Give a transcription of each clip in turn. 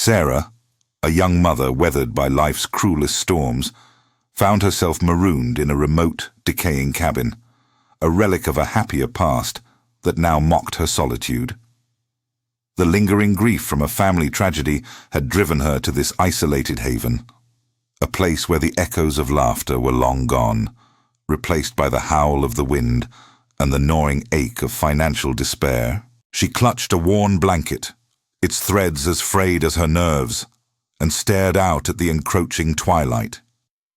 Sarah, a young mother weathered by life's cruelest storms, found herself marooned in a remote, decaying cabin, a relic of a happier past that now mocked her solitude. The lingering grief from a family tragedy had driven her to this isolated haven, a place where the echoes of laughter were long gone, replaced by the howl of the wind and the gnawing ache of financial despair. She clutched a worn blanket, its threads as frayed as her nerves, and stared out at the encroaching twilight,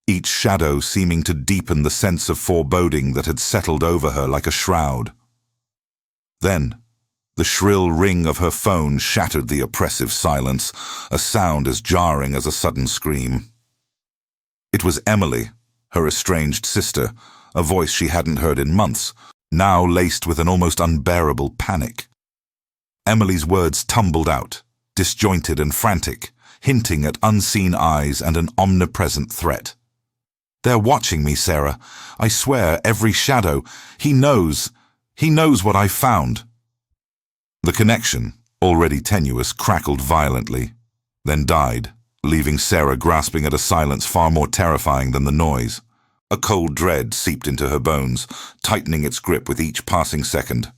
each shadow seeming to deepen the sense of foreboding that had settled over her like a shroud. Then, the shrill ring of her phone shattered the oppressive silence, a sound as jarring as a sudden scream. It was Emily, her estranged sister, a voice she hadn't heard in months, now laced with an almost unbearable panic. Emily's words tumbled out, disjointed and frantic, hinting at unseen eyes and an omnipresent threat. "They're watching me, Sarah. I swear, every shadow. He knows what I found." The connection, already tenuous, crackled violently, then died, leaving Sarah grasping at a silence far more terrifying than the noise. A cold dread seeped into her bones, tightening its grip with each passing second.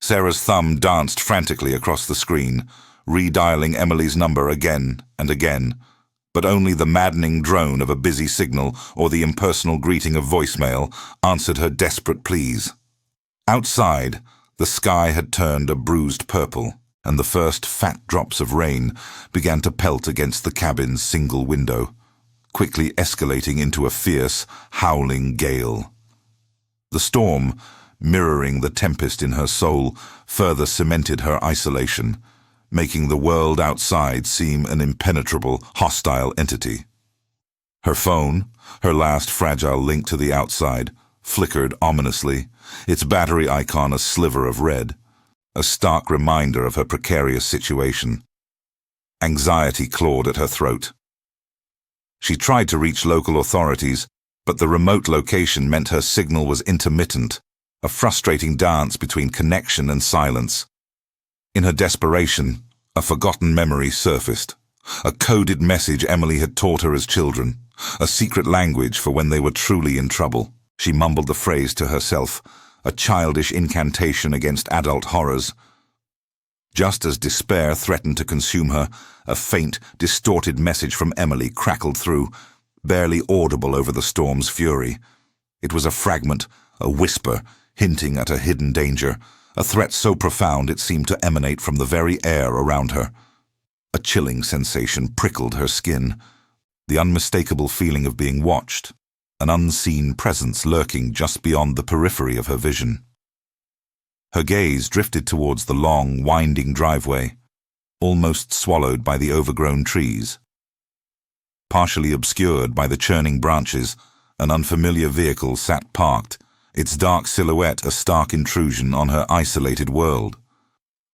Sarah's thumb danced frantically across the screen, redialing Emily's number again and again, but only the maddening drone of a busy signal or the impersonal greeting of voicemail answered her desperate pleas. Outside, the sky had turned a bruised purple, and the first fat drops of rain began to pelt against the cabin's single window, quickly escalating into a fierce, howling gale. The storm, mirroring the tempest in her soul, further cemented her isolation, making the world outside seem an impenetrable, hostile entity. Her phone, her last fragile link to the outside, flickered ominously, its battery icon a sliver of red, a stark reminder of her precarious situation. Anxiety clawed at her throat. She tried to reach local authorities, but the remote location meant her signal was intermittent, a frustrating dance between connection and silence. In her desperation, a forgotten memory surfaced, a coded message Emily had taught her as children, a secret language for when they were truly in trouble. She mumbled the phrase to herself, a childish incantation against adult horrors. Just as despair threatened to consume her, a faint, distorted message from Emily crackled through, barely audible over the storm's fury. It was a fragment, a whisper, hinting at a hidden danger, a threat so profound it seemed to emanate from the very air around her. A chilling sensation prickled her skin, the unmistakable feeling of being watched, an unseen presence lurking just beyond the periphery of her vision. Her gaze drifted towards the long, winding driveway, almost swallowed by the overgrown trees. Partially obscured by the churning branches, an unfamiliar vehicle sat parked, its dark silhouette a stark intrusion on her isolated world.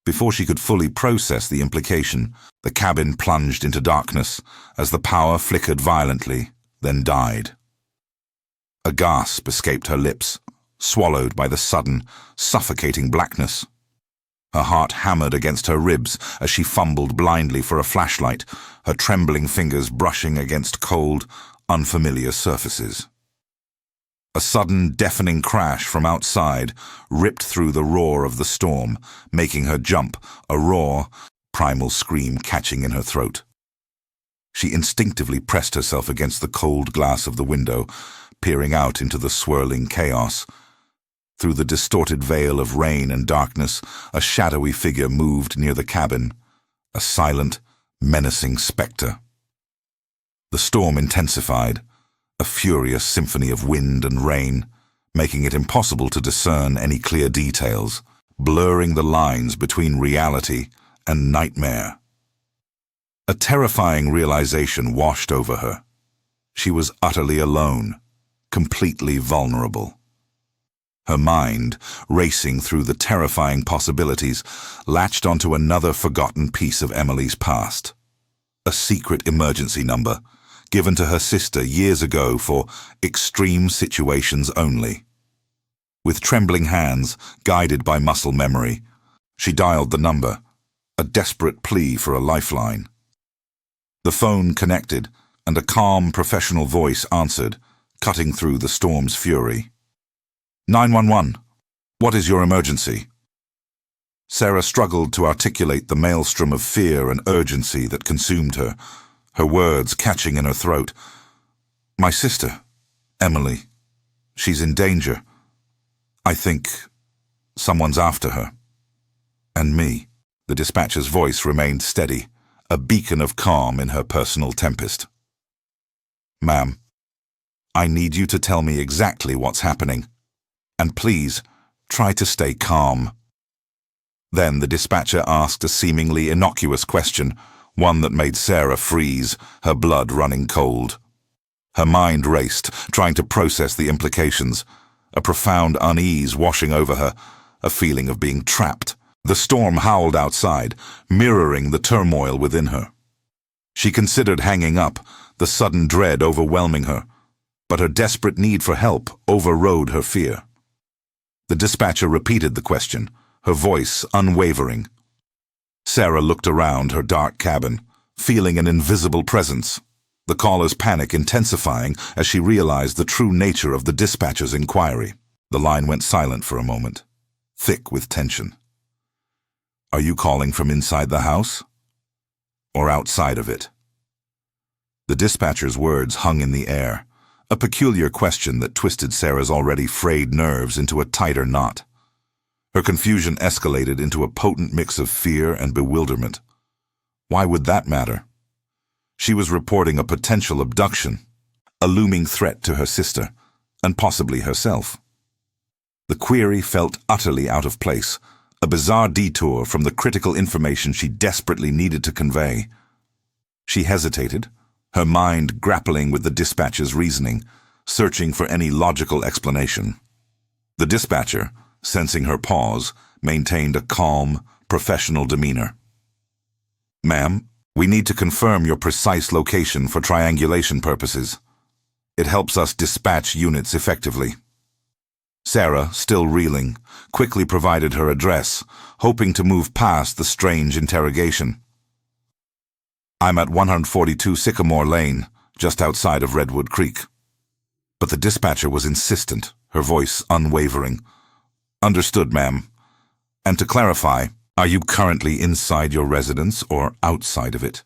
Before she could fully process the implication, the cabin plunged into darkness as the power flickered violently, then died. A gasp escaped her lips, swallowed by the sudden, suffocating blackness. Her heart hammered against her ribs as she fumbled blindly for a flashlight, her trembling fingers brushing against cold, unfamiliar surfaces. A sudden, deafening crash from outside ripped through the roar of the storm, making her jump, a raw, primal scream catching in her throat. She instinctively pressed herself against the cold glass of the window, peering out into the swirling chaos. Through the distorted veil of rain and darkness, a shadowy figure moved near the cabin, a silent, menacing spectre. The storm intensified, a furious symphony of wind and rain, making it impossible to discern any clear details, blurring the lines between reality and nightmare. A terrifying realization washed over her. She was utterly alone, completely vulnerable. Her mind, racing through the terrifying possibilities, latched onto another forgotten piece of Emily's past. A secret emergency number, given to her sister years ago for extreme situations only. With trembling hands, guided by muscle memory, she dialed the number, a desperate plea for a lifeline. The phone connected, and a calm, professional voice answered, cutting through the storm's fury. 911. What is your emergency? Sarah struggled to articulate the maelstrom of fear and urgency that consumed her, her words catching in her throat. My sister, Emily. She's in danger. I think someone's after her. And me. The dispatcher's voice remained steady, a beacon of calm in her personal tempest. Ma'am, I need you to tell me exactly what's happening. And please, try to stay calm. Then the dispatcher asked a seemingly innocuous question, one that made Sarah freeze, her blood running cold. Her mind raced, trying to process the implications, a profound unease washing over her, a feeling of being trapped. The storm howled outside, mirroring the turmoil within her. She considered hanging up, the sudden dread overwhelming her, but her desperate need for help overrode her fear. The dispatcher repeated the question, her voice unwavering. Sarah looked around her dark cabin, feeling an invisible presence, the caller's panic intensifying as she realized the true nature of the dispatcher's inquiry. The line went silent for a moment, thick with tension. Are you calling from inside the house? Or outside of it? The dispatcher's words hung in the air, a peculiar question that twisted Sarah's already frayed nerves into a tighter knot. Her confusion escalated into a potent mix of fear and bewilderment. Why would that matter? She was reporting a potential abduction, a looming threat to her sister, and possibly herself. The query felt utterly out of place, a bizarre detour from the critical information she desperately needed to convey. She hesitated, her mind grappling with the dispatcher's reasoning, searching for any logical explanation. The dispatcher, sensing her pause, maintained a calm, professional demeanor. Ma'am, we need to confirm your precise location for triangulation purposes. It helps us dispatch units effectively. Sarah, still reeling, quickly provided her address, hoping to move past the strange interrogation. I'm at 142 Sycamore Lane, just outside of Redwood Creek. But the dispatcher was insistent, her voice unwavering. Understood, ma'am. And to clarify, are you currently inside your residence or outside of it?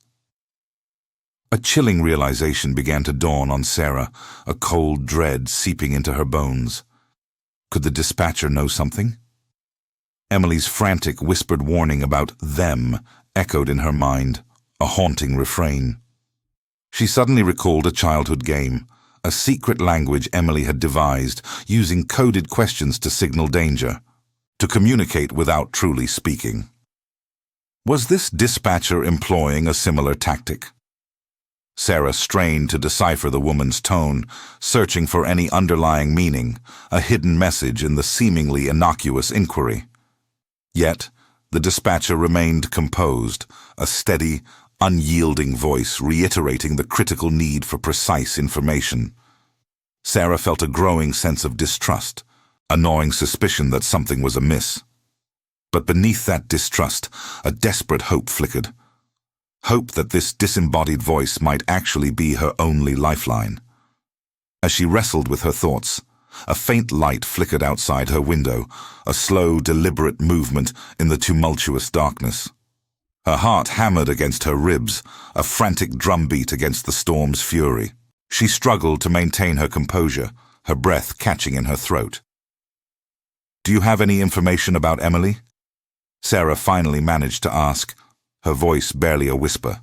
A chilling realization began to dawn on Sarah, a cold dread seeping into her bones. Could the dispatcher know something? Emily's frantic whispered warning about them echoed in her mind, a haunting refrain. She suddenly recalled a childhood game, a secret language Emily had devised, using coded questions to signal danger, to communicate without truly speaking. Was this dispatcher employing a similar tactic? Sarah strained to decipher the woman's tone, searching for any underlying meaning, a hidden message in the seemingly innocuous inquiry. Yet, the dispatcher remained composed, a steady, unyielding voice reiterating the critical need for precise information. Sarah felt a growing sense of distrust, a gnawing suspicion that something was amiss. But beneath that distrust, a desperate hope flickered. Hope that this disembodied voice might actually be her only lifeline. As she wrestled with her thoughts, a faint light flickered outside her window, a slow, deliberate movement in the tumultuous darkness. Her heart hammered against her ribs, a frantic drumbeat against the storm's fury. She struggled to maintain her composure, her breath catching in her throat. Do you have any information about Emily? Sarah finally managed to ask, her voice barely a whisper,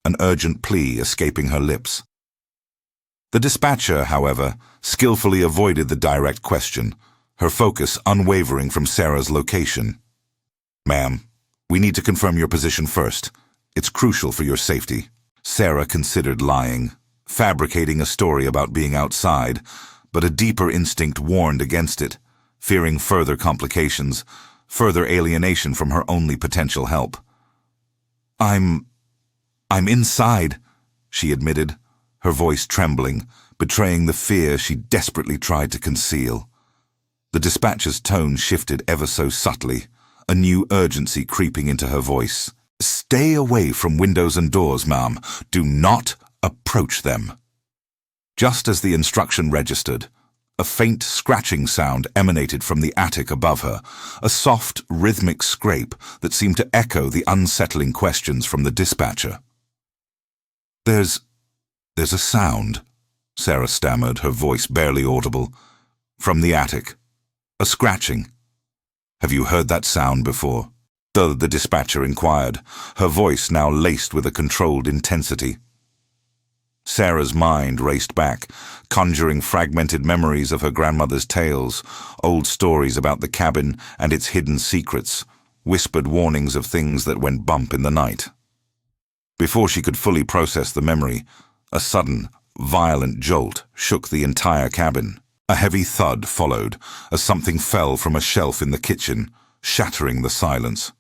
an urgent plea escaping her lips. The dispatcher, however, skillfully avoided the direct question, her focus unwavering from Sarah's location. Ma'am, we need to confirm your position first. It's crucial for your safety. Sarah considered lying, fabricating a story about being outside, but a deeper instinct warned against it, fearing further complications, further alienation from her only potential help. I'm inside, she admitted, her voice trembling, betraying the fear she desperately tried to conceal. The dispatcher's tone shifted ever so subtly, a new urgency creeping into her voice. Stay away from windows and doors, ma'am. Do not approach them. Just as the instruction registered, a faint scratching sound emanated from the attic above her, a soft, rhythmic scrape that seemed to echo the unsettling questions from the dispatcher. There's a sound, Sarah stammered, her voice barely audible. From the attic. A scratching. Have you heard that sound before? The dispatcher inquired, her voice now laced with a controlled intensity. Sarah's mind raced back, conjuring fragmented memories of her grandmother's tales, old stories about the cabin and its hidden secrets, whispered warnings of things that went bump in the night. Before she could fully process the memory, a sudden, violent jolt shook the entire cabin. A heavy thud followed as something fell from a shelf in the kitchen, shattering the silence.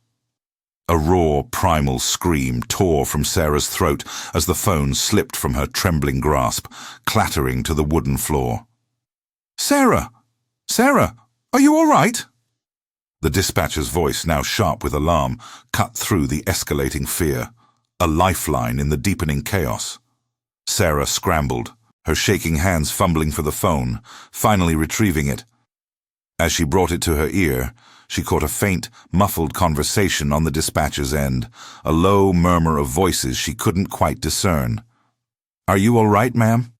A raw, primal scream tore from Sarah's throat as the phone slipped from her trembling grasp, clattering to the wooden floor. "Sarah! Sarah! Are you all right?" The dispatcher's voice, now sharp with alarm, cut through the escalating fear, a lifeline in the deepening chaos. Sarah scrambled, her shaking hands fumbling for the phone, finally retrieving it. As she brought it to her ear, she caught a faint, muffled conversation on the dispatcher's end, a low murmur of voices she couldn't quite discern. "Are you all right, ma'am?"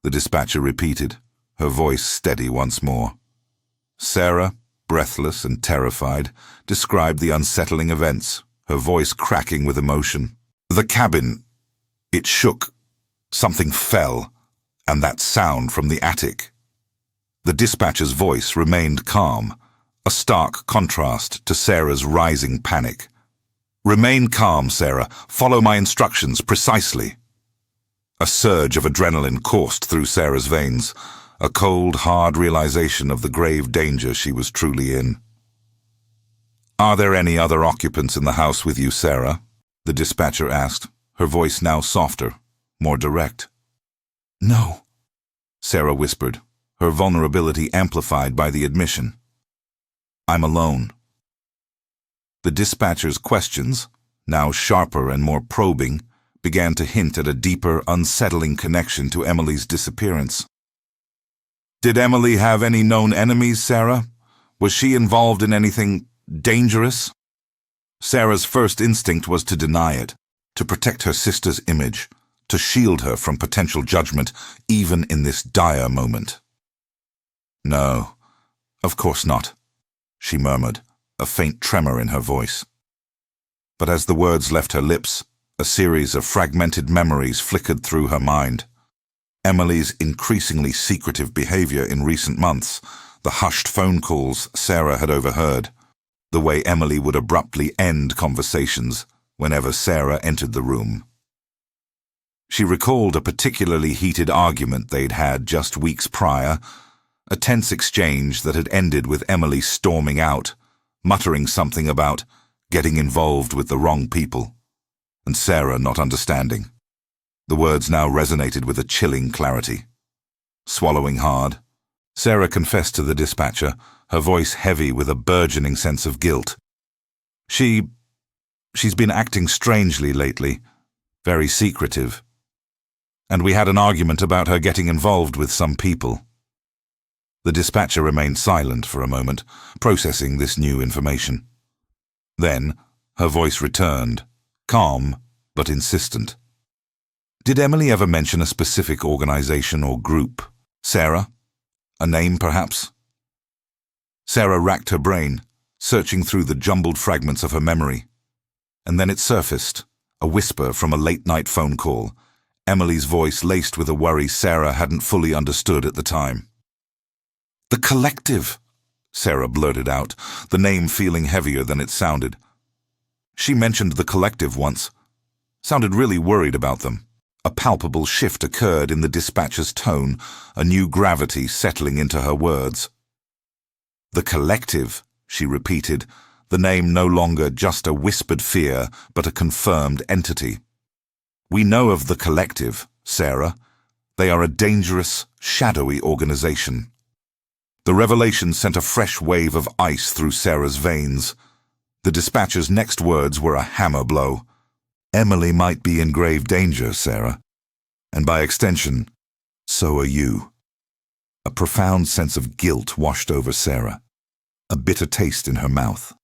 the dispatcher repeated, her voice steady once more. Sarah, breathless and terrified, described the unsettling events, her voice cracking with emotion. "The cabin, it shook. Something fell, and that sound from the attic." The dispatcher's voice remained calm, a stark contrast to Sarah's rising panic. "Remain calm, Sarah. Follow my instructions precisely." A surge of adrenaline coursed through Sarah's veins, a cold, hard realization of the grave danger she was truly in. "Are there any other occupants in the house with you, Sarah?" the dispatcher asked, her voice now softer, more direct. "No," Sarah whispered, her vulnerability amplified by the admission. "I'm alone." The dispatcher's questions, now sharper and more probing, began to hint at a deeper, unsettling connection to Emily's disappearance. "Did Emily have any known enemies, Sarah? Was she involved in anything dangerous?" Sarah's first instinct was to deny it, to protect her sister's image, to shield her from potential judgment, even in this dire moment. "No, of course not," she murmured, a faint tremor in her voice. But as the words left her lips, a series of fragmented memories flickered through her mind. Emily's increasingly secretive behavior in recent months, the hushed phone calls Sarah had overheard, the way Emily would abruptly end conversations whenever Sarah entered the room. She recalled a particularly heated argument they'd had just weeks prior, a tense exchange that had ended with Emily storming out, muttering something about getting involved with the wrong people, and Sarah not understanding. The words now resonated with a chilling clarity. Swallowing hard, Sarah confessed to the dispatcher, her voice heavy with a burgeoning sense of guilt. She's been acting strangely lately, very secretive. And we had an argument about her getting involved with some people. The dispatcher remained silent for a moment, processing this new information. Then, her voice returned, calm but insistent. "Did Emily ever mention a specific organization or group? Sarah? A name, perhaps?" Sarah racked her brain, searching through the jumbled fragments of her memory. And then it surfaced, a whisper from a late-night phone call, Emily's voice laced with a worry Sarah hadn't fully understood at the time. "The Collective," Sarah blurted out, the name feeling heavier than it sounded. She mentioned the Collective once. Sounded really worried about them. A palpable shift occurred in the dispatcher's tone, a new gravity settling into her words. "The Collective," she repeated, the name no longer just a whispered fear, but a confirmed entity. "We know of the Collective, Sarah. They are a dangerous, shadowy organization." The revelation sent a fresh wave of ice through Sarah's veins. The dispatcher's next words were a hammer blow. "Emily might be in grave danger, Sarah. And by extension, so are you." A profound sense of guilt washed over Sarah, a bitter taste in her mouth.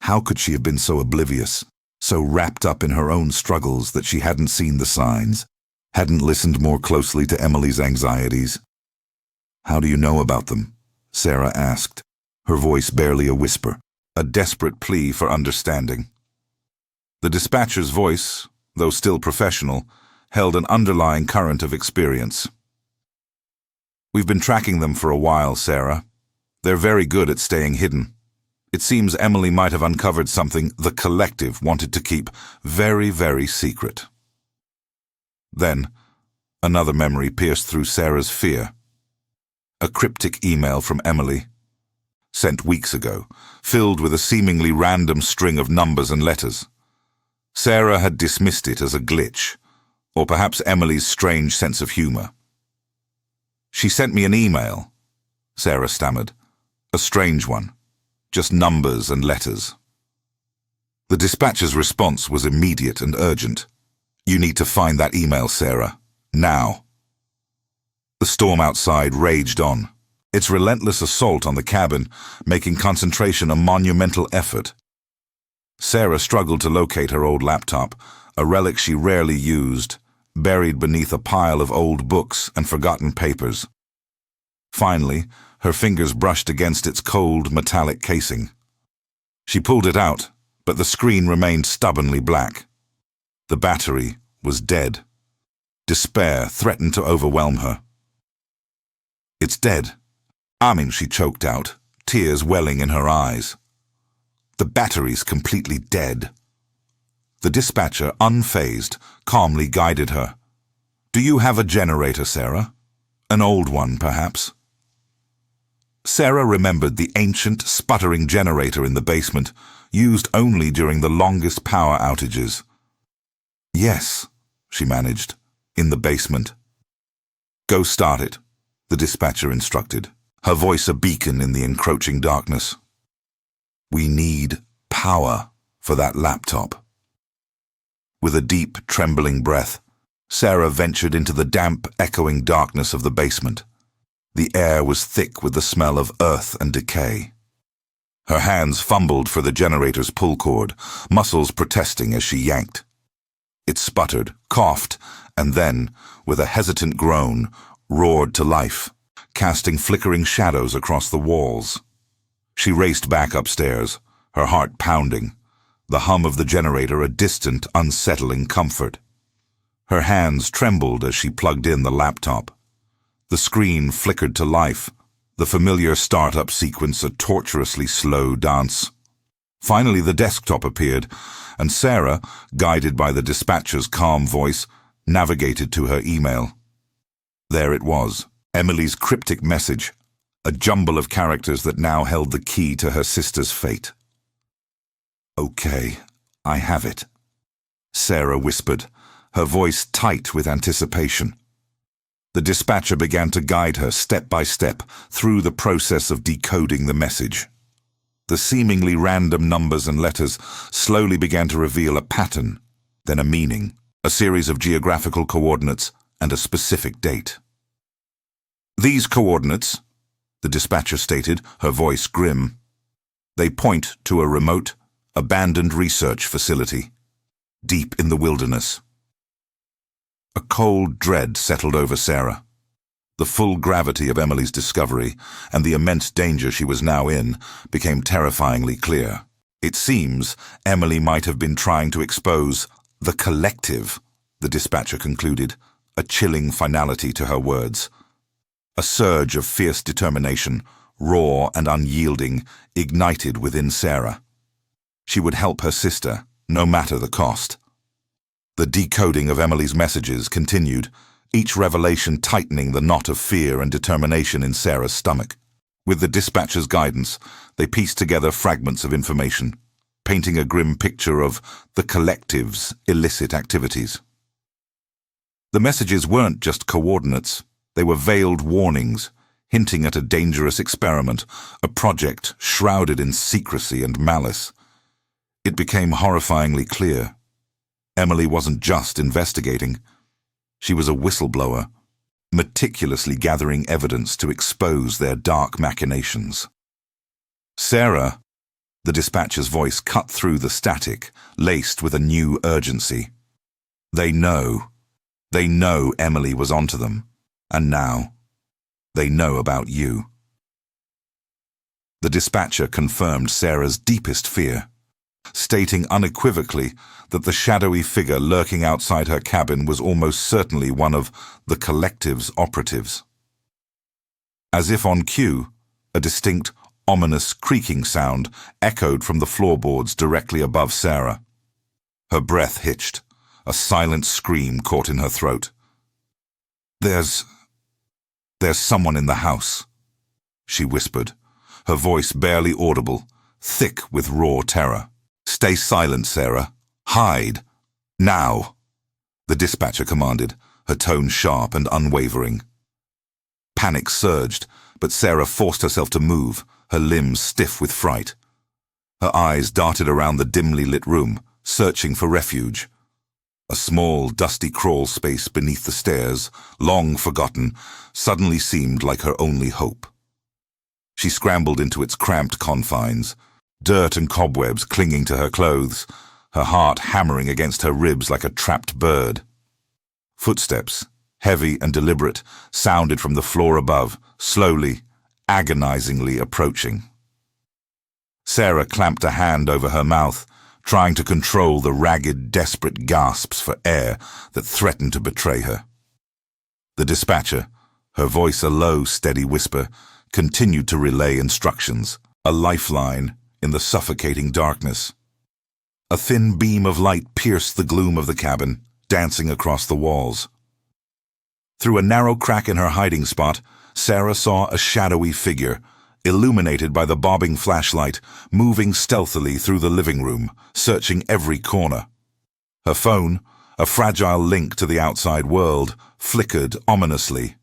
How could she have been so oblivious, so wrapped up in her own struggles that she hadn't seen the signs, hadn't listened more closely to Emily's anxieties? "How do you know about them?" Sarah asked, her voice barely a whisper, a desperate plea for understanding. The dispatcher's voice, though still professional, held an underlying current of experience. "We've been tracking them for a while, Sarah. They're very good at staying hidden. It seems Emily might have uncovered something the collective wanted to keep very, very secret." Then, another memory pierced through Sarah's fear. A cryptic email from Emily, sent weeks ago, filled with a seemingly random string of numbers and letters. Sarah had dismissed it as a glitch, or perhaps Emily's strange sense of humor. "She sent me an email," Sarah stammered. "A strange one. Just numbers and letters." The dispatcher's response was immediate and urgent. "You need to find that email, Sarah. Now." The storm outside raged on, its relentless assault on the cabin making concentration a monumental effort. Sarah struggled to locate her old laptop, a relic she rarely used, buried beneath a pile of old books and forgotten papers. Finally, her fingers brushed against its cold, metallic casing. She pulled it out, but the screen remained stubbornly black. The battery was dead. Despair threatened to overwhelm her. "It's dead. She choked out, tears welling in her eyes. "The battery's completely dead." The dispatcher, unfazed, calmly guided her. "Do you have a generator, Sarah? An old one, perhaps?" Sarah remembered the ancient, sputtering generator in the basement, used only during the longest power outages. "Yes," she managed, "in the basement." "Go start it," the dispatcher instructed, her voice a beacon in the encroaching darkness. "We need power for that laptop." With a deep, trembling breath, Sarah ventured into the damp, echoing darkness of the basement. The air was thick with the smell of earth and decay. Her hands fumbled for the generator's pull cord, muscles protesting as she yanked. It sputtered, coughed, and then, with a hesitant groan, roared to life, casting flickering shadows across the walls. She raced back upstairs, her heart pounding, the hum of the generator a distant, unsettling comfort. Her hands trembled as she plugged in the laptop. The screen flickered to life, the familiar startup sequence a torturously slow dance. Finally, the desktop appeared, and Sarah, guided by the dispatcher's calm voice, navigated to her email. There it was, Emily's cryptic message, a jumble of characters that now held the key to her sister's fate. "Okay, I have it," Sarah whispered, her voice tight with anticipation. The dispatcher began to guide her step by step through the process of decoding the message. The seemingly random numbers and letters slowly began to reveal a pattern, then a meaning, a series of geographical coordinates, and a specific date. "These coordinates," the dispatcher stated, her voice grim, "they point to a remote, abandoned research facility, deep in the wilderness." A cold dread settled over Sarah. The full gravity of Emily's discovery and the immense danger she was now in became terrifyingly clear. It seems Emily might have been trying to expose the collective, the dispatcher concluded, a chilling finality to her words. A surge of fierce determination, raw and unyielding, ignited within Sarah. She would help her sister, no matter the cost. The decoding of Emily's messages continued, each revelation tightening the knot of fear and determination in Sarah's stomach. With the dispatcher's guidance, they pieced together fragments of information, painting a grim picture of the collective's illicit activities. The messages weren't just coordinates, they were veiled warnings, hinting at a dangerous experiment, a project shrouded in secrecy and malice. It became horrifyingly clear. Emily wasn't just investigating. She was a whistleblower, meticulously gathering evidence to expose their dark machinations. Sarah, the dispatcher's voice cut through the static, laced with a new urgency. They know Emily was onto them, and now they know about you. The dispatcher confirmed Sarah's deepest fear, stating unequivocally that the shadowy figure lurking outside her cabin was almost certainly one of the collective's operatives. As if on cue, a distinct, ominous creaking sound echoed from the floorboards directly above Sarah. Her breath hitched. A silent scream caught in her throat. There's someone in the house," she whispered, her voice barely audible, thick with raw terror. "Stay silent, Sarah. Hide. Now," the dispatcher commanded, her tone sharp and unwavering. Panic surged, but Sarah forced herself to move, her limbs stiff with fright. Her eyes darted around the dimly lit room, searching for refuge. A small, dusty crawl space beneath the stairs, long forgotten, suddenly seemed like her only hope. She scrambled into its cramped confines, dirt and cobwebs clinging to her clothes, her heart hammering against her ribs like a trapped bird. Footsteps, heavy and deliberate, sounded from the floor above, slowly, agonizingly approaching. Sarah clamped a hand over her mouth, trying to control the ragged, desperate gasps for air that threatened to betray her. The dispatcher, her voice a low, steady whisper, continued to relay instructions, a lifeline in the suffocating darkness. A thin beam of light pierced the gloom of the cabin, dancing across the walls. Through a narrow crack in her hiding spot, Sarah saw a shadowy figure, illuminated by the bobbing flashlight, moving stealthily through the living room, searching every corner. Her phone, a fragile link to the outside world, flickered ominously,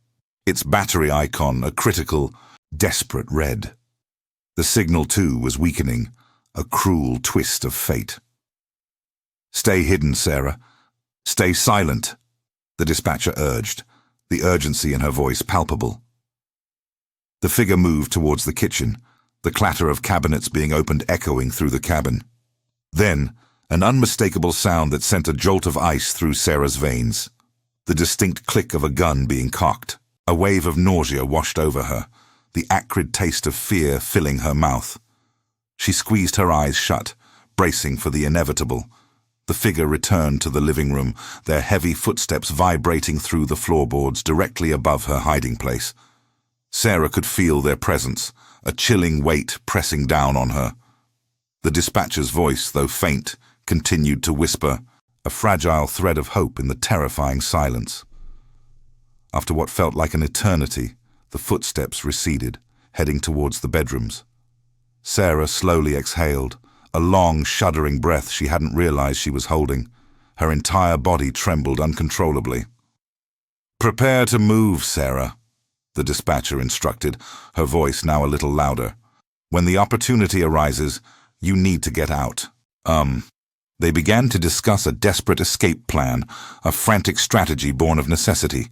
its battery icon a critical, desperate red. The signal, too, was weakening, a cruel twist of fate. "Stay hidden, Sarah. Stay silent," the dispatcher urged, the urgency in her voice palpable. The figure moved towards the kitchen, the clatter of cabinets being opened echoing through the cabin. Then, an unmistakable sound that sent a jolt of ice through Sarah's veins. The distinct click of a gun being cocked. A wave of nausea washed over her, the acrid taste of fear filling her mouth. She squeezed her eyes shut, bracing for the inevitable. The figure returned to the living room, their heavy footsteps vibrating through the floorboards directly above her hiding place. Sarah could feel their presence, a chilling weight pressing down on her. The dispatcher's voice, though faint, continued to whisper, a fragile thread of hope in the terrifying silence. After what felt like an eternity, the footsteps receded, heading towards the bedrooms. Sarah slowly exhaled, a long, shuddering breath she hadn't realized she was holding. Her entire body trembled uncontrollably. "Prepare to move, Sarah," the dispatcher instructed, her voice now a little louder. "When the opportunity arises, you need to get out." They began to discuss a desperate escape plan, a frantic strategy born of necessity.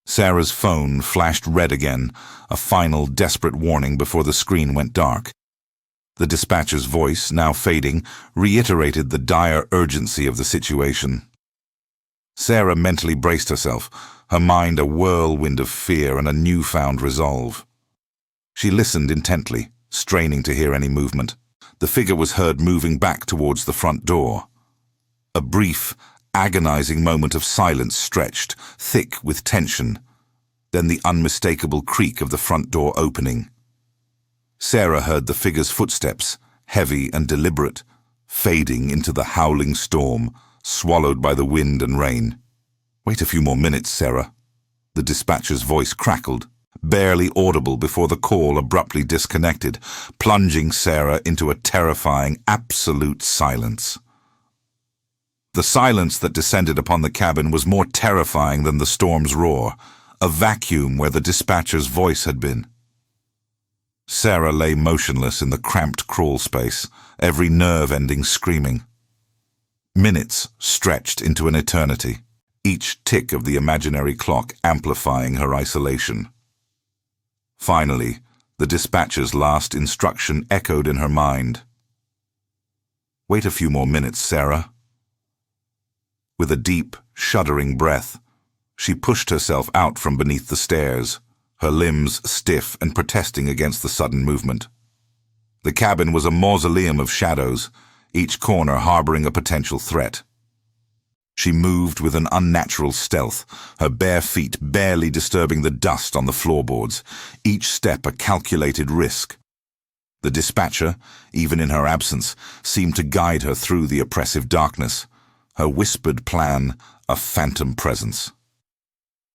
Sarah's phone flashed red again, a final desperate warning before the screen went dark. The dispatcher's voice, now fading, reiterated the dire urgency of the situation. Sarah mentally braced herself, her mind a whirlwind of fear and a newfound resolve. She listened intently, straining to hear any movement. The figure was heard moving back towards the front door. A brief, agonizing moment of silence stretched, thick with tension, then the unmistakable creak of the front door opening. Sarah heard the figure's footsteps, heavy and deliberate, fading into the howling storm, swallowed by the wind and rain. "Wait a few more minutes, Sarah." The dispatcher's voice crackled, barely audible before the call abruptly disconnected, plunging Sarah into a terrifying, absolute silence. The silence that descended upon the cabin was more terrifying than the storm's roar, a vacuum where the dispatcher's voice had been. Sarah lay motionless in the cramped crawl space, every nerve ending screaming. Minutes stretched into an eternity, each tick of the imaginary clock amplifying her isolation. Finally, the dispatcher's last instruction echoed in her mind. "Wait a few more minutes, Sarah." With a deep, shuddering breath, she pushed herself out from beneath the stairs, her limbs stiff and protesting against the sudden movement. The cabin was a mausoleum of shadows, each corner harboring a potential threat. She moved with an unnatural stealth, her bare feet barely disturbing the dust on the floorboards, each step a calculated risk. The dispatcher, even in her absence, seemed to guide her through the oppressive darkness, her whispered plan a phantom presence.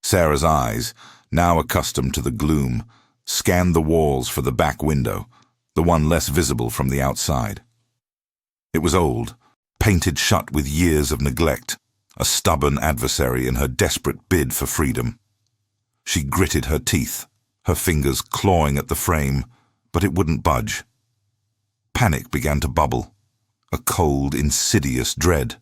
Sarah's eyes, now accustomed to the gloom, scanned the walls for the back window, the one less visible from the outside. It was old, painted shut with years of neglect, a stubborn adversary in her desperate bid for freedom. She gritted her teeth, her fingers clawing at the frame, but it wouldn't budge. Panic began to bubble, a cold, insidious dread.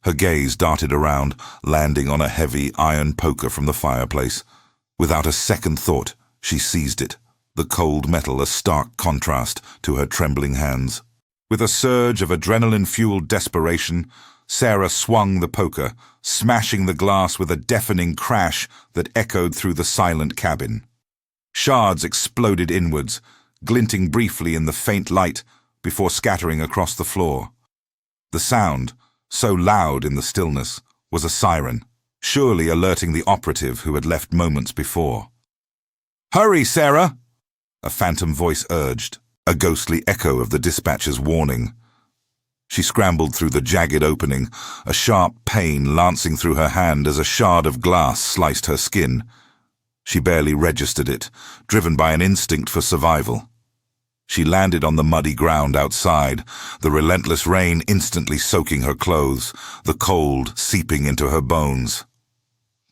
Her gaze darted around, landing on a heavy iron poker from the fireplace. Without a second thought, she seized it, the cold metal a stark contrast to her trembling hands. With a surge of adrenaline-fueled desperation, Sarah swung the poker, smashing the glass with a deafening crash that echoed through the silent cabin. Shards exploded inwards, glinting briefly in the faint light before scattering across the floor. The sound, so loud in the stillness, was a siren, surely alerting the operative who had left moments before. "Hurry, Sarah!" a phantom voice urged, a ghostly echo of the dispatcher's warning. She scrambled through the jagged opening, a sharp pain lancing through her hand as a shard of glass sliced her skin. She barely registered it, driven by an instinct for survival. She landed on the muddy ground outside, the relentless rain instantly soaking her clothes, the cold seeping into her bones.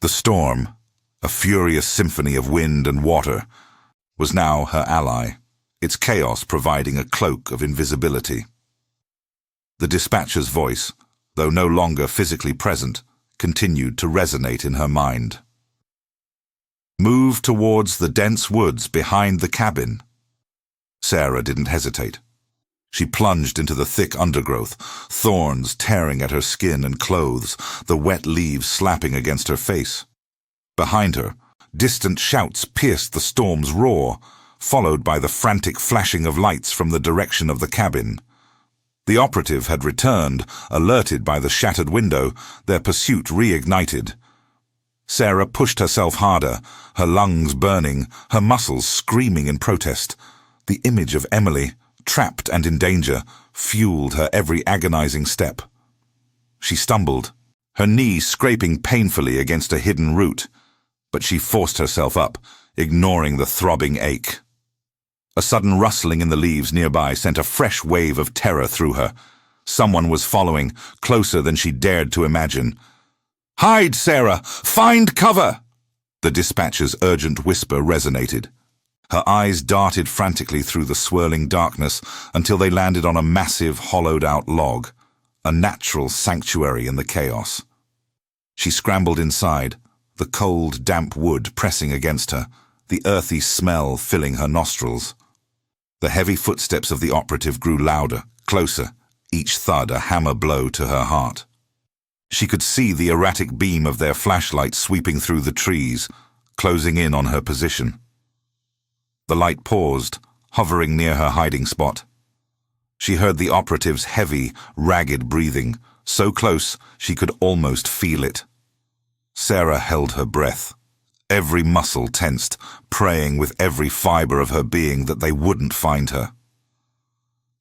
The storm, a furious symphony of wind and water, was now her ally, its chaos providing a cloak of invisibility. The dispatcher's voice, though no longer physically present, continued to resonate in her mind. "Move towards the dense woods behind the cabin." Sarah didn't hesitate. She plunged into the thick undergrowth, thorns tearing at her skin and clothes, the wet leaves slapping against her face. Behind her, distant shouts pierced the storm's roar, followed by the frantic flashing of lights from the direction of the cabin. The operative had returned, alerted by the shattered window, their pursuit reignited. Sarah pushed herself harder, her lungs burning, her muscles screaming in protest. The image of Emily, trapped and in danger, fueled her every agonizing step. She stumbled, her knee scraping painfully against a hidden root, but she forced herself up, ignoring the throbbing ache. A sudden rustling in the leaves nearby sent a fresh wave of terror through her. Someone was following, closer than she dared to imagine. "Hide, Sarah! Find cover!" The dispatcher's urgent whisper resonated. Her eyes darted frantically through the swirling darkness until they landed on a massive, hollowed-out log, a natural sanctuary in the chaos. She scrambled inside, the cold, damp wood pressing against her, the earthy smell filling her nostrils. The heavy footsteps of the operative grew louder, closer, each thud a hammer blow to her heart. She could see the erratic beam of their flashlight sweeping through the trees, closing in on her position. The light paused, hovering near her hiding spot. She heard the operative's heavy, ragged breathing, so close she could almost feel it. Sarah held her breath, every muscle tensed, praying with every fiber of her being that they wouldn't find her.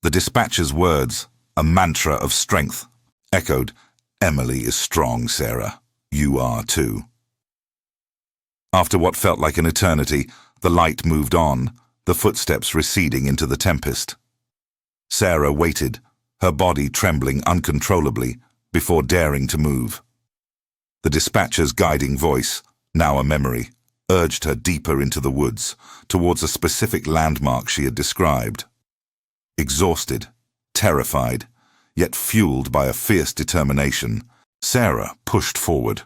The dispatcher's words, a mantra of strength, echoed, "Emily is strong, Sarah. You are too." After what felt like an eternity, the light moved on, the footsteps receding into the tempest. Sarah waited, her body trembling uncontrollably, before daring to move. The dispatcher's guiding voice, now a memory, urged her deeper into the woods, towards a specific landmark she had described. Exhausted, terrified, yet fueled by a fierce determination, Sarah pushed forward.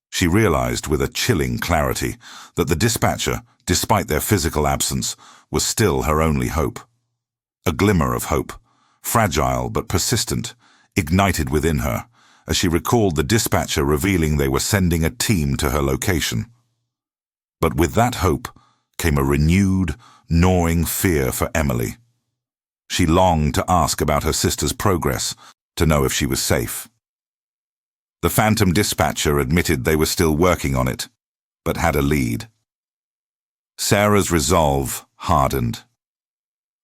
She realized with a chilling clarity that the dispatcher, despite their physical absence, was still her only hope. A glimmer of hope, fragile but persistent, ignited within her as she recalled the dispatcher revealing they were sending a team to her location. But with that hope came a renewed, gnawing fear for Emily. She longed to ask about her sister's progress, to know if she was safe. The phantom dispatcher admitted they were still working on it, but had a lead. Sarah's resolve hardened.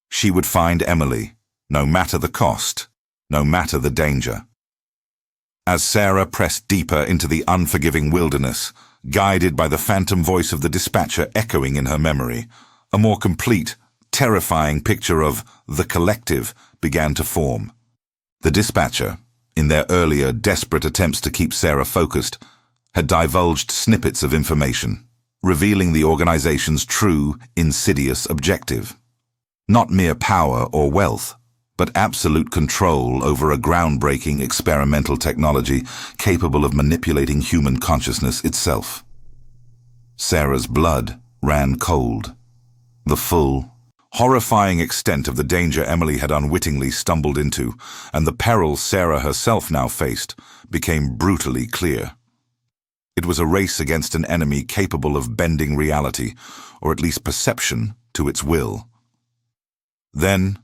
She would find Emily, no matter the cost, no matter the danger. As Sarah pressed deeper into the unforgiving wilderness, guided by the phantom voice of the dispatcher echoing in her memory, a more complete, terrifying picture of the collective began to form. The dispatcher, in their earlier desperate attempts to keep Sarah focused, had divulged snippets of information, revealing the organization's true, insidious objective. Not mere power or wealth, but absolute control over a groundbreaking experimental technology capable of manipulating human consciousness itself. Sarah's blood ran cold. The full, horrifying extent of the danger Emily had unwittingly stumbled into, and the peril Sarah herself now faced, became brutally clear. It was a race against an enemy capable of bending reality, or at least perception, to its will. Then,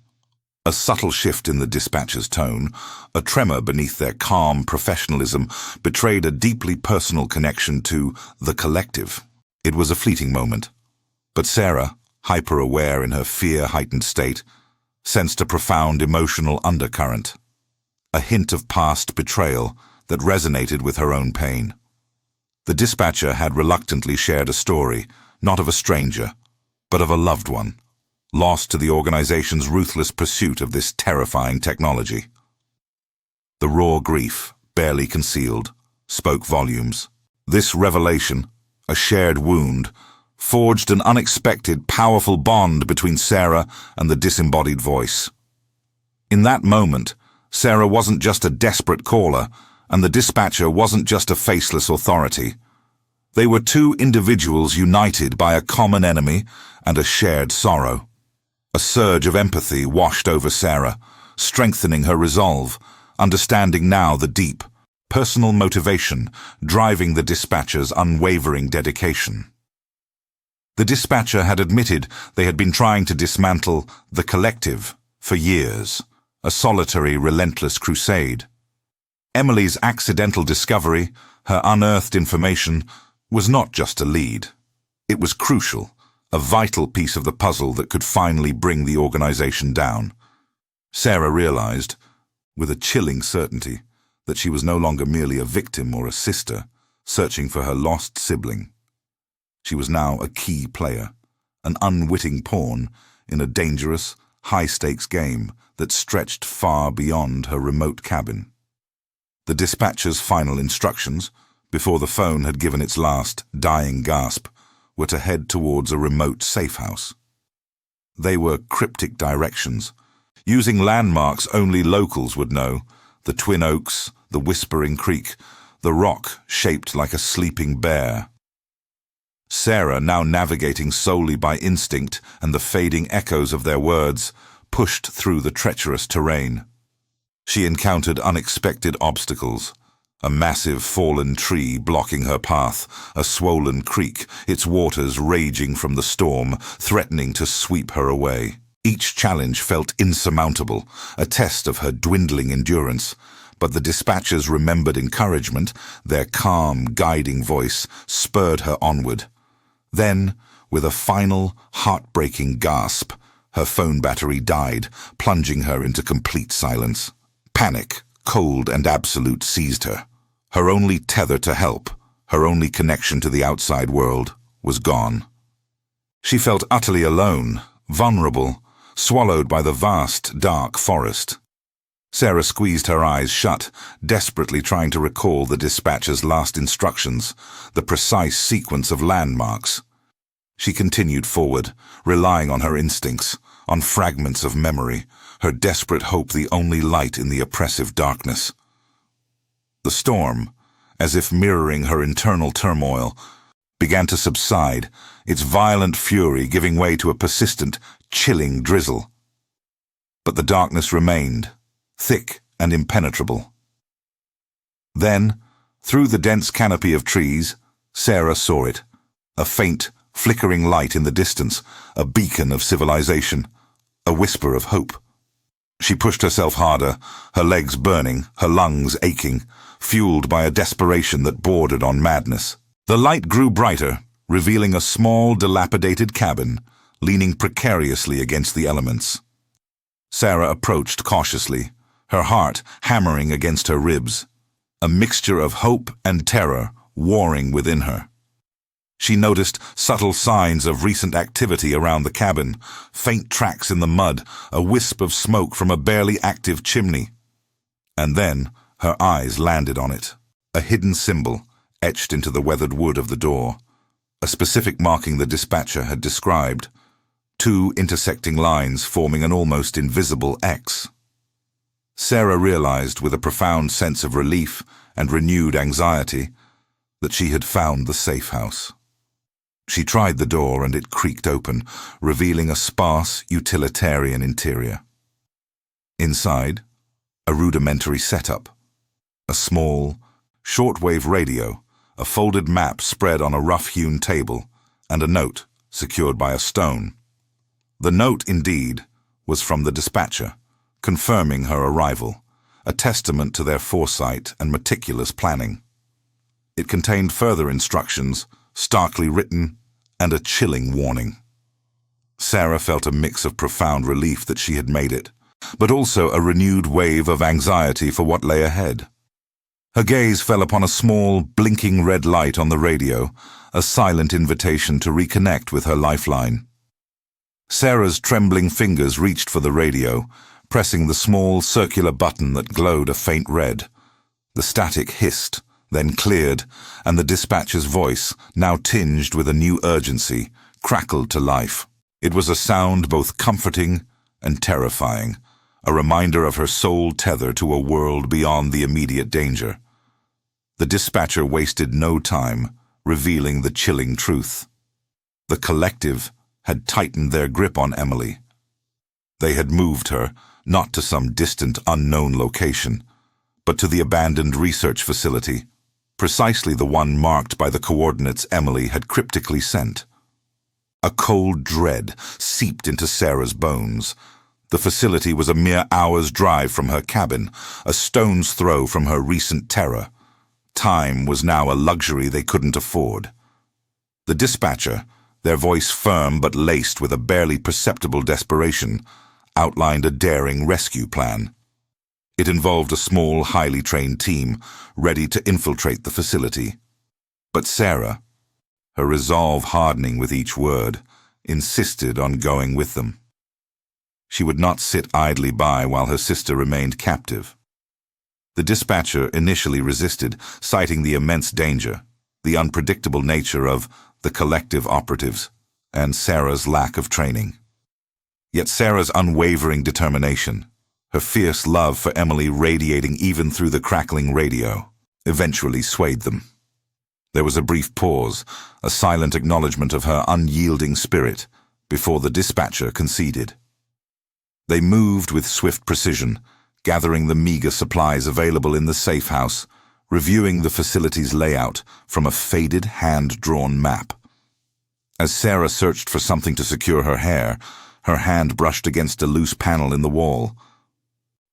a subtle shift in the dispatcher's tone, a tremor beneath their calm professionalism, betrayed a deeply personal connection to the collective. It was a fleeting moment, but Sarah, hyper-aware in her fear-heightened state, sensed a profound emotional undercurrent, a hint of past betrayal that resonated with her own pain. The dispatcher had reluctantly shared a story, not of a stranger, but of a loved one, lost to the organization's ruthless pursuit of this terrifying technology. The raw grief, barely concealed, spoke volumes. This revelation, a shared wound, forged an unexpected, powerful bond between Sarah and the disembodied voice. In that moment, Sarah wasn't just a desperate caller, and the dispatcher wasn't just a faceless authority. They were two individuals united by a common enemy and a shared sorrow. A surge of empathy washed over Sarah, strengthening her resolve, understanding now the deep, personal motivation driving the dispatcher's unwavering dedication. The dispatcher had admitted they had been trying to dismantle the collective for years, a solitary, relentless crusade. Emily's accidental discovery, her unearthed information, was not just a lead. It was crucial, a vital piece of the puzzle that could finally bring the organization down. Sarah realized, with a chilling certainty, that she was no longer merely a victim or a sister, searching for her lost sibling. She was now a key player, an unwitting pawn in a dangerous, high-stakes game that stretched far beyond her remote cabin. The dispatcher's final instructions, before the phone had given its last, dying gasp, were to head towards a remote safe house. They were cryptic directions, using landmarks only locals would know, the Twin Oaks, the Whispering Creek, the rock shaped like a sleeping bear. Sarah, now navigating solely by instinct and the fading echoes of their words, pushed through the treacherous terrain. She encountered unexpected obstacles. A massive fallen tree blocking her path, a swollen creek, its waters raging from the storm, threatening to sweep her away. Each challenge felt insurmountable, a test of her dwindling endurance, but the dispatcher's remembered encouragement, their calm, guiding voice, spurred her onward. Then, with a final, heartbreaking gasp, her phone battery died, plunging her into complete silence. Panic, cold and absolute, seized her. Her only tether to help, her only connection to the outside world, was gone. She felt utterly alone, vulnerable, swallowed by the vast, dark forest. Sarah squeezed her eyes shut, desperately trying to recall the dispatcher's last instructions, the precise sequence of landmarks. She continued forward, relying on her instincts, on fragments of memory, her desperate hope the only light in the oppressive darkness. The storm, as if mirroring her internal turmoil, began to subside, its violent fury giving way to a persistent, chilling drizzle. But the darkness remained, thick and impenetrable. Then, through the dense canopy of trees, Sarah saw it, a faint, flickering light in the distance, a beacon of civilization, a whisper of hope. She pushed herself harder, her legs burning, her lungs aching, fueled by a desperation that bordered on madness. The light grew brighter, revealing a small, dilapidated cabin, leaning precariously against the elements. Sarah approached cautiously, her heart hammering against her ribs, a mixture of hope and terror warring within her. She noticed subtle signs of recent activity around the cabin, faint tracks in the mud, a wisp of smoke from a barely active chimney. And then her eyes landed on it, a hidden symbol etched into the weathered wood of the door, a specific marking the dispatcher had described, two intersecting lines forming an almost invisible X. Sarah realized with a profound sense of relief and renewed anxiety that she had found the safe house. She tried the door and it creaked open, revealing a sparse, utilitarian interior. Inside, a rudimentary setup, a small, shortwave radio, a folded map spread on a rough-hewn table, and a note secured by a stone. The note, indeed, was from the dispatcher, confirming her arrival, a testament to their foresight and meticulous planning. It contained further instructions, starkly written, and a chilling warning. Sarah felt a mix of profound relief that she had made it, but also a renewed wave of anxiety for what lay ahead. Her gaze fell upon a small, blinking red light on the radio, a silent invitation to reconnect with her lifeline. Sarah's trembling fingers reached for the radio, pressing the small, circular button that glowed a faint red. The static hissed, then cleared, and the dispatcher's voice, now tinged with a new urgency, crackled to life. It was a sound both comforting and terrifying, a reminder of her sole tether to a world beyond the immediate danger. The dispatcher wasted no time, revealing the chilling truth. The collective had tightened their grip on Emily. They had moved her, not to some distant, unknown location, but to the abandoned research facility, precisely the one marked by the coordinates Emily had cryptically sent. A cold dread seeped into Sarah's bones. The facility was a mere hour's drive from her cabin, a stone's throw from her recent terror. Time was now a luxury they couldn't afford. The dispatcher, their voice firm but laced with a barely perceptible desperation, outlined a daring rescue plan. It involved a small, highly trained team, ready to infiltrate the facility. But Sarah, her resolve hardening with each word, insisted on going with them. She would not sit idly by while her sister remained captive. The dispatcher initially resisted, citing the immense danger, the unpredictable nature of the collective operatives, and Sarah's lack of training. Yet Sarah's unwavering determination, her fierce love for Emily radiating even through the crackling radio, eventually swayed them. There was a brief pause, a silent acknowledgement of her unyielding spirit, before the dispatcher conceded. They moved with swift precision, gathering the meager supplies available in the safe house, reviewing the facility's layout from a faded hand-drawn map. As Sarah searched for something to secure her hair, her hand brushed against a loose panel in the wall.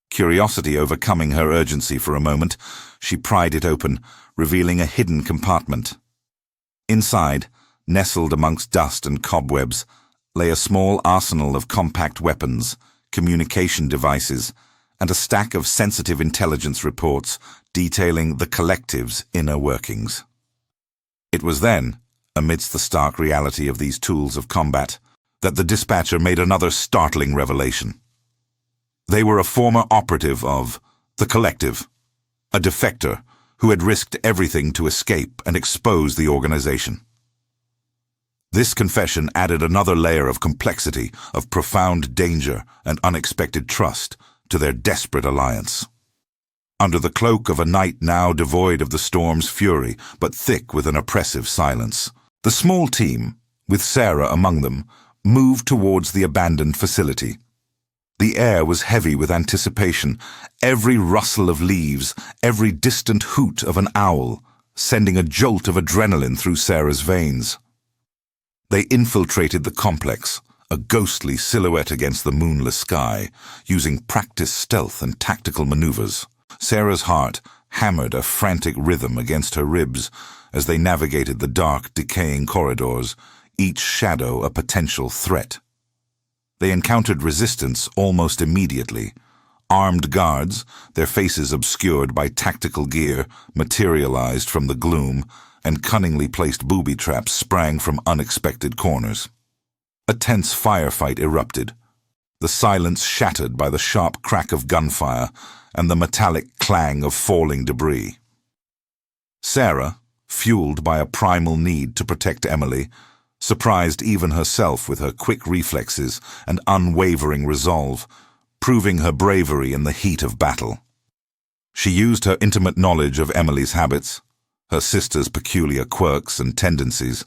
Curiosity overcoming her urgency for a moment, she pried it open, revealing a hidden compartment. Inside, nestled amongst dust and cobwebs, lay a small arsenal of compact weapons, communication devices, and a stack of sensitive intelligence reports detailing the collective's inner workings. It was then, amidst the stark reality of these tools of combat, that the dispatcher made another startling revelation. They were a former operative of the collective, a defector who had risked everything to escape and expose the organization. This confession added another layer of complexity, of profound danger and unexpected trust to their desperate alliance. Under the cloak of a night now devoid of the storm's fury, but thick with an oppressive silence, the small team, with Sarah among them, moved towards the abandoned facility. The air was heavy with anticipation, every rustle of leaves, every distant hoot of an owl, sending a jolt of adrenaline through Sarah's veins. They infiltrated the complex, a ghostly silhouette against the moonless sky, using practiced stealth and tactical maneuvers. Sarah's heart hammered a frantic rhythm against her ribs as they navigated the dark, decaying corridors, each shadow a potential threat. They encountered resistance almost immediately. Armed guards, their faces obscured by tactical gear, materialized from the gloom, and cunningly placed booby traps sprang from unexpected corners. A tense firefight erupted, the silence shattered by the sharp crack of gunfire and the metallic clang of falling debris. Sarah, fueled by a primal need to protect Emily, surprised even herself with her quick reflexes and unwavering resolve, proving her bravery in the heat of battle. She used her intimate knowledge of Emily's habits, her sister's peculiar quirks and tendencies,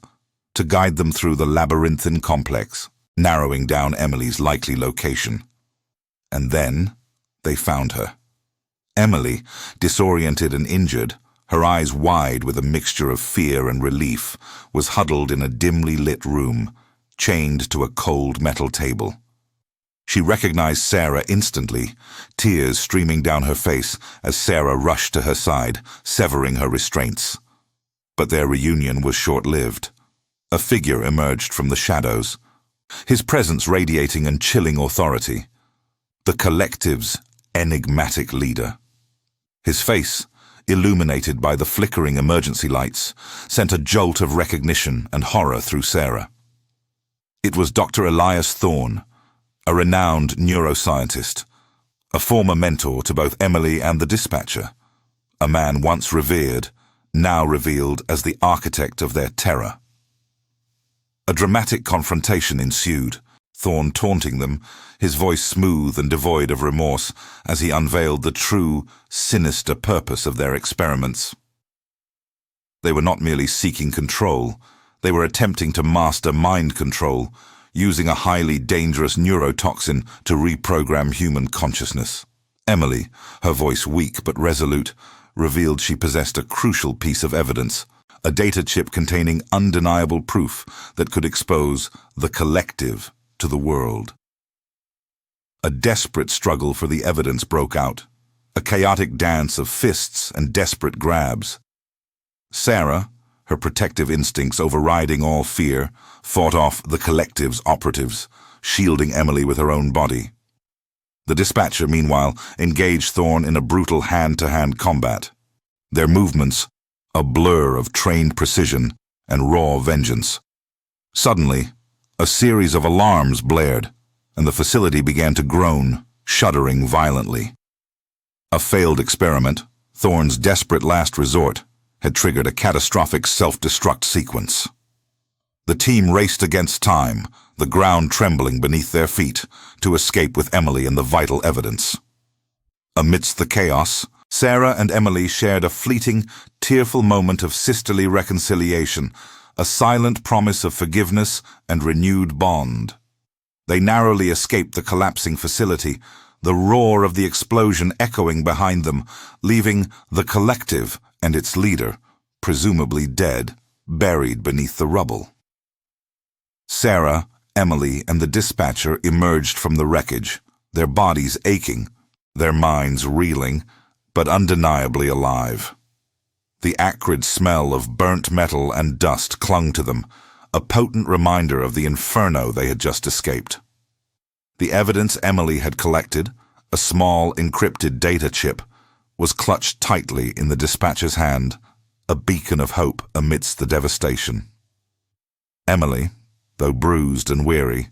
to guide them through the labyrinthine complex, narrowing down Emily's likely location. And then they found her. Emily, disoriented and injured, her eyes wide with a mixture of fear and relief, was huddled in a dimly lit room, chained to a cold metal table. She recognized Sarah instantly, tears streaming down her face as Sarah rushed to her side, severing her restraints. But their reunion was short-lived. A figure emerged from the shadows, his presence radiating and chilling authority. The collective's enigmatic leader. His face, illuminated by the flickering emergency lights, sent a jolt of recognition and horror through Sarah. It was Dr. Elias Thorne, a renowned neuroscientist, a former mentor to both Emily and the dispatcher, a man once revered, now revealed as the architect of their terror. A dramatic confrontation ensued, Thorne taunting them, his voice smooth and devoid of remorse as he unveiled the true, sinister purpose of their experiments. They were not merely seeking control, they were attempting to master mind control, using a highly dangerous neurotoxin to reprogram human consciousness. Emily, her voice weak but resolute, revealed she possessed a crucial piece of evidence, a data chip containing undeniable proof that could expose the collective to the world. A desperate struggle for the evidence broke out, a chaotic dance of fists and desperate grabs. Sarah, her protective instincts overriding all fear, fought off the collective's operatives, shielding Emily with her own body. The dispatcher, meanwhile, engaged Thorne in a brutal hand-to-hand combat. Their movements, a blur of trained precision and raw vengeance. Suddenly, a series of alarms blared, and the facility began to groan, shuddering violently. A failed experiment, Thorne's desperate last resort, had triggered a catastrophic self-destruct sequence. The team raced against time, the ground trembling beneath their feet, to escape with Emily and the vital evidence. Amidst the chaos, Sarah and Emily shared a fleeting, tearful moment of sisterly reconciliation, a silent promise of forgiveness and renewed bond. They narrowly escaped the collapsing facility, the roar of the explosion echoing behind them, leaving the collective and its leader, presumably dead, buried beneath the rubble. Sarah, Emily, and the dispatcher emerged from the wreckage, their bodies aching, their minds reeling, but undeniably alive. The acrid smell of burnt metal and dust clung to them, a potent reminder of the inferno they had just escaped. The evidence Emily had collected, a small encrypted data chip, was clutched tightly in the dispatcher's hand, a beacon of hope amidst the devastation. Emily, though bruised and weary,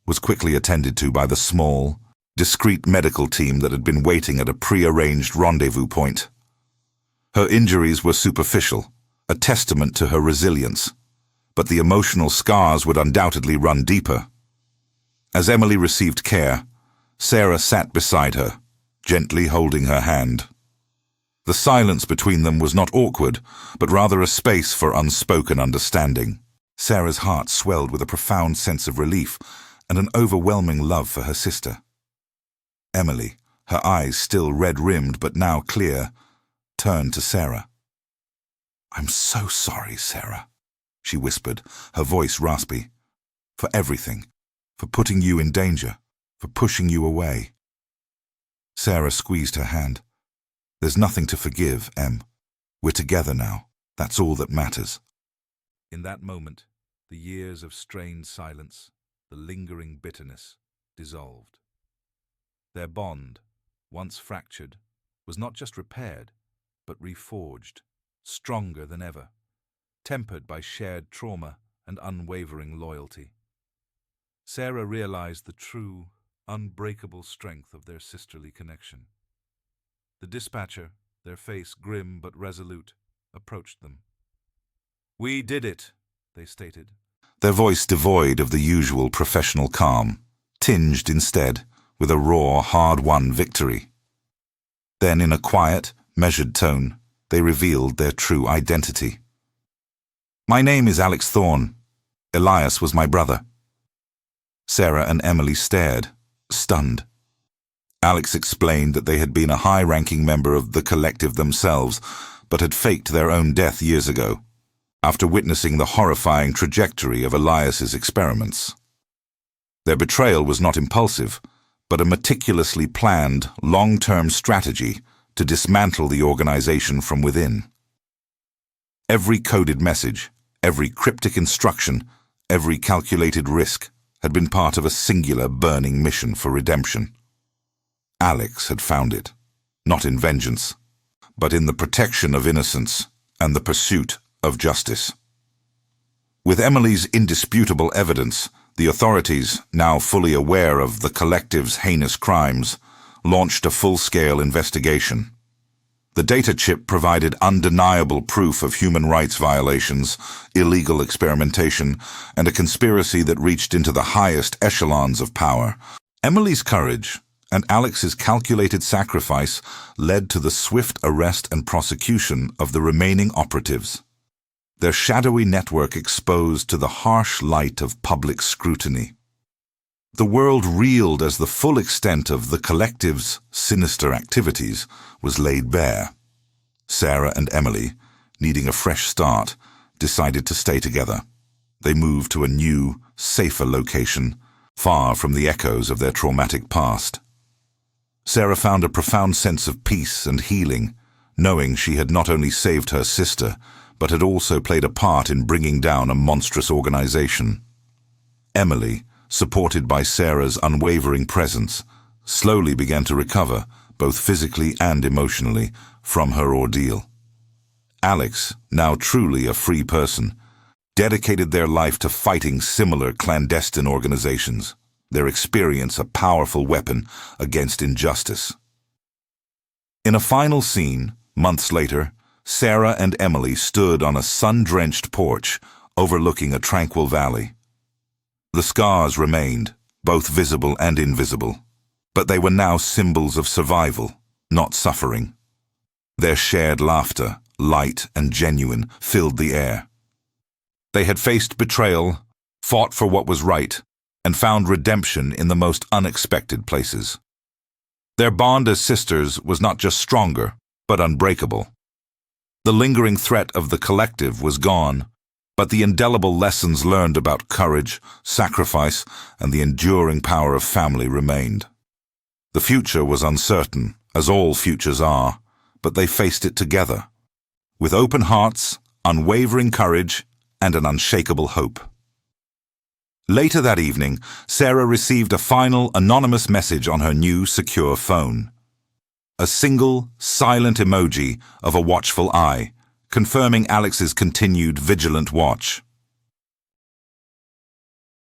was quickly attended to by the small, discreet medical team that had been waiting at a pre-arranged rendezvous point. Her injuries were superficial, a testament to her resilience, but the emotional scars would undoubtedly run deeper. As Emily received care, Sarah sat beside her, gently holding her hand. The silence between them was not awkward, but rather a space for unspoken understanding. Sarah's heart swelled with a profound sense of relief and an overwhelming love for her sister. Emily, her eyes still red-rimmed but now clear, turned to Sarah. "I'm so sorry, Sarah," she whispered, her voice raspy. "For everything. For putting you in danger. For pushing you away." Sarah squeezed her hand. "There's nothing to forgive, Em. We're together now. That's all that matters." In that moment, the years of strained silence, the lingering bitterness, dissolved. Their bond, once fractured, was not just repaired, but reforged, stronger than ever, tempered by shared trauma and unwavering loyalty. Sarah realized the true, unbreakable strength of their sisterly connection. The dispatcher, their face grim but resolute, approached them. "We did it," they stated, their voice devoid of the usual professional calm, tinged instead with a raw, hard-won victory. Then, in a quiet, measured tone, they revealed their true identity. "My name is Alex Thorne. Elias was my brother." Sarah and Emily stared, stunned. Alex explained that they had been a high-ranking member of the collective themselves, but had faked their own death years ago, after witnessing the horrifying trajectory of Elias's experiments. Their betrayal was not impulsive, but a meticulously planned, long-term strategy to dismantle the organization from within. Every coded message, every cryptic instruction, every calculated risk had been part of a singular burning mission for redemption. Alex had found it, not in vengeance, but in the protection of innocence and the pursuit of justice. With Emily's indisputable evidence, the authorities, now fully aware of the collective's heinous crimes, launched a full-scale investigation. The data chip provided undeniable proof of human rights violations, illegal experimentation, and a conspiracy that reached into the highest echelons of power. Emily's courage and Alex's calculated sacrifice led to the swift arrest and prosecution of the remaining operatives, their shadowy network exposed to the harsh light of public scrutiny. The world reeled as the full extent of the collective's sinister activities was laid bare. Sarah and Emily, needing a fresh start, decided to stay together. They moved to a new, safer location, far from the echoes of their traumatic past. Sarah found a profound sense of peace and healing, knowing she had not only saved her sister, but had also played a part in bringing down a monstrous organization. Emily, supported by Sarah's unwavering presence, slowly began to recover, both physically and emotionally, from her ordeal. Alex, now truly a free person, dedicated their life to fighting similar clandestine organizations, their experience a powerful weapon against injustice. In a final scene, months later, Sarah and Emily stood on a sun-drenched porch overlooking a tranquil valley. The scars remained, both visible and invisible, but they were now symbols of survival, not suffering. Their shared laughter, light and genuine, filled the air. They had faced betrayal, fought for what was right, and found redemption in the most unexpected places. Their bond as sisters was not just stronger, but unbreakable. The lingering threat of the collective was gone, but the indelible lessons learned about courage, sacrifice, and the enduring power of family remained. The future was uncertain, as all futures are, but they faced it together, with open hearts, unwavering courage, and an unshakable hope. Later that evening, Sarah received a final anonymous message on her new secure phone. A single, silent emoji of a watchful eye, confirming Alex's continued vigilant watch.